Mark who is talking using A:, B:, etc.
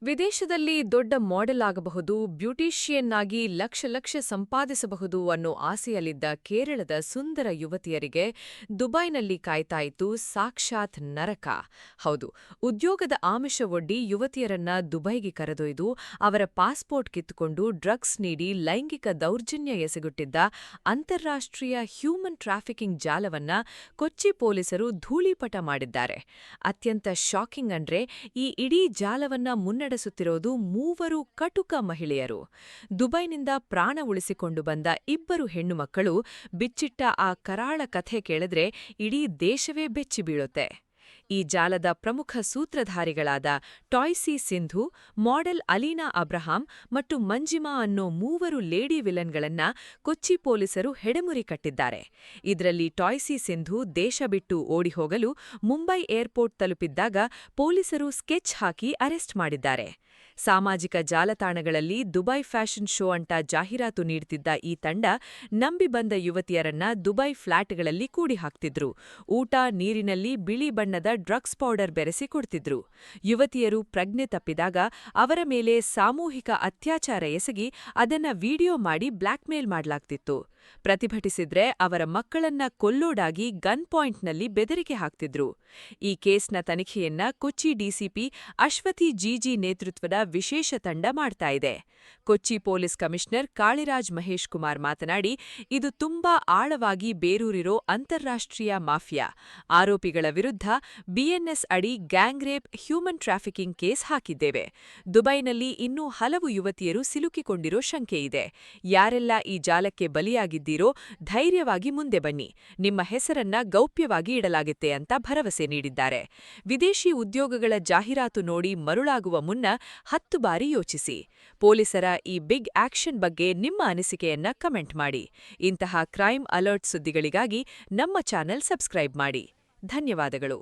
A: ವಿದೇಶದಲ್ಲಿ ದೊಡ್ಡ ಮಾಡೆಲ್ ಆಗಬಹುದು, ಬ್ಯೂಟಿಷಿಯನ್ ಆಗಿ ಲಕ್ಷ ಸಂಪಾದಿಸಬಹುದು ಅನ್ನೋ ಆಸೆಯಲ್ಲಿದ್ದ ಕೇರಳದ ಸುಂದರ ಯುವತಿಯರಿಗೆ ದುಬೈನಲ್ಲಿ ಕಾಯ್ತಾ ಇತ್ತು ಸಾಕ್ಷಾತ್ ನರಕ. ಹೌದು, ಉದ್ಯೋಗದ ಆಮಿಷವೊಡ್ಡಿ ಯುವತಿಯರನ್ನ ದುಬೈಗೆ ಕರೆದೊಯ್ದು ಅವರ ಪಾಸ್ಪೋರ್ಟ್ ಕಿತ್ತುಕೊಂಡು ಡ್ರಗ್ಸ್ ನೀಡಿ ಲೈಂಗಿಕ ದೌರ್ಜನ್ಯ ಎಸಗುತ್ತಿದ್ದ ಅಂತಾರಾಷ್ಟ್ರೀಯ ಹ್ಯೂಮನ್ ಟ್ರಾಫಿಕಿಂಗ್ ಜಾಲವನ್ನ ಕೊಚ್ಚಿ ಪೊಲೀಸರು ಧೂಳೀಪಟ ಮಾಡಿದ್ದಾರೆ. ಅತ್ಯಂತ ಶಾಕಿಂಗ್ ಅಂದ್ರೆ ಈ ಇಡೀ ಜಾಲವನ್ನ ಮುನ್ನಡೆಸುತ್ತಿರೋದು ಮೂವರು ಕಟುಕ ಮಹಿಳೆಯರು. ದುಬೈನಿಂದ ಪ್ರಾಣ ಉಳಿಸಿಕೊಂಡು ಬಂದ ಇಬ್ಬರು ಹೆಣ್ಣುಮಕ್ಕಳು ಬಿಚ್ಚಿಟ್ಟ ಆ ಕರಾಳ ಕಥೆ ಕೇಳಿದ್ರೆ ಇಡೀ ದೇಶವೇ ಬೆಚ್ಚಿಬೀಳುತ್ತೆ. ಈ ಜಾಲದ ಪ್ರಮುಖ ಸೂತ್ರಧಾರಿಗಳಾದ ಟಾಯ್ಸಿ ಸಿಂಧು, ಮಾಡೆಲ್ ಅಲೀನಾ ಅಬ್ರಹಾಂ ಮತ್ತು ಮಂಜಿಮಾ ಅನ್ನೋ ಮೂವರು ಲೇಡಿ ವಿಲನ್ಗಳನ್ನ ಕೊಚ್ಚಿ ಪೊಲೀಸರು ಹೆಡೆಮುರಿ ಕಟ್ಟಿದ್ದಾರೆ. ಇದರಲ್ಲಿ ಟಾಯ್ಸಿ ಸಿಂಧು ದೇಶ ಬಿಟ್ಟು ಓಡಿಹೋಗಲು ಮುಂಬೈ ಏರ್ಪೋರ್ಟ್ ತಲುಪಿದ್ದಾಗ ಪೊಲೀಸರು ಸ್ಕೆಚ್ ಹಾಕಿ ಅರೆಸ್ಟ್ ಮಾಡಿದ್ದಾರೆ. ಸಾಮಾಜಿಕ ಜಾಲತಾಣಗಳಲ್ಲಿ ದುಬೈ ಫ್ಯಾಷನ್ ಶೋ ಅಂತ ಜಾಹೀರಾತು ನೀಡುತ್ತಿದ್ದ ಈ ತಂಡ ನಂಬಿ ಬಂದ ಯುವತಿಯರನ್ನ ದುಬೈ ಫ್ಲಾಟ್ಗಳಲ್ಲಿ ಕೂಡಿ ಹಾಕ್ತಿದ್ರು. ಊಟ ನೀರಿನಲ್ಲಿ ಬಿಳಿ ಬಣ್ಣದ ಡ್ರಗ್ಸ್ ಪೌಡರ್ ಬೆರೆಸಿ ಕೊಡ್ತಿದ್ರು. ಯುವತಿಯರು ಪ್ರಜ್ಞೆ ತಪ್ಪಿದಾಗ ಅವರ ಮೇಲೆ ಸಾಮೂಹಿಕ ಅತ್ಯಾಚಾರ ಎಸಗಿ ಅದನ್ನ ವಿಡಿಯೋ ಮಾಡಿ ಬ್ಲ್ಯಾಕ್ಮೇಲ್ ಮಾಡಲಾಗ್ತಿತ್ತು. ಪ್ರತಿಭಟಿಸಿದ್ರೆ ಅವರ ಮಕ್ಕಳನ್ನ ಕೊಲ್ಲೋಡಾಗಿ ಗನ್ ಪಾಯಿಂಟ್ನಲ್ಲಿ ಬೆದರಿಕೆ ಹಾಕ್ತಿದ್ರು. ಈ ಕೇಸ್ನ ತನಿಖೆಯನ್ನ ಕೊಚ್ಚಿ ಡಿಸಿಪಿ ಅಶ್ವತಿ ಜಿಜಿ ನೇತೃತ್ವದ ವಿಶೇಷ ತಂಡ ಮಾಡ್ತಾ ಇದೆ. ಕೊಚ್ಚಿ ಪೊಲೀಸ್ ಕಮಿಷನರ್ ಕಾಳಿರಾಜ್ ಮಹೇಶ್ ಕುಮಾರ್ ಮಾತನಾಡಿ, ಇದು ತುಂಬಾ ಆಳವಾಗಿ ಬೇರೂರಿರೋ ಅಂತಾರಾಷ್ಟ್ರೀಯ ಮಾಫಿಯಾ. ಆರೋಪಿಗಳ ವಿರುದ್ಧ ಬಿಎನ್ಎಸ್ ಅಡಿ gang rape, human trafficking case ಹಾಕಿದ್ದೇವೆ. ದುಬೈನಲ್ಲಿ ಇನ್ನೂ ಹಲವು ಯುವತಿಯರು ಸಿಲುಕಿಕೊಂಡಿರೋ ಶಂಕೆಯಿದೆ. ಯಾರೆಲ್ಲ ಈ ಜಾಲಕ್ಕೆ ಬಲಿಯಾಗಿದ್ದೀರೋ ಧೈರ್ಯವಾಗಿ ಮುಂದೆ ಬನ್ನಿ, ನಿಮ್ಮ ಹೆಸರನ್ನ ಗೌಪ್ಯವಾಗಿ ಇಡಲಾಗುತ್ತೆ ಅಂತ ಭರವಸೆ ನೀಡಿದ್ದಾರೆ. ವಿದೇಶಿ ಉದ್ಯೋಗಗಳ ಜಾಹೀರಾತು ನೋಡಿ ಮರುಳಾಗುವ ಮುನ್ನ 10 ಬಾರಿ ಯೋಚಿಸಿ. ಪೊಲೀಸರ ಈ ಬಿಗ್ ಆಕ್ಷನ್ ಬಗ್ಗೆ ನಿಮ್ಮ ಅನಿಸಿಕೆಯನ್ನ ಕಮೆಂಟ್ ಮಾಡಿ. ಇಂತಹ ಕ್ರೈಮ್ ಅಲರ್ಟ್ ಸುದ್ದಿಗಳಿಗಾಗಿ ನಮ್ಮ ಚಾನೆಲ್ ಸಬ್ಸ್ಕ್ರೈಬ್ ಮಾಡಿ. ಧನ್ಯವಾದಗಳು.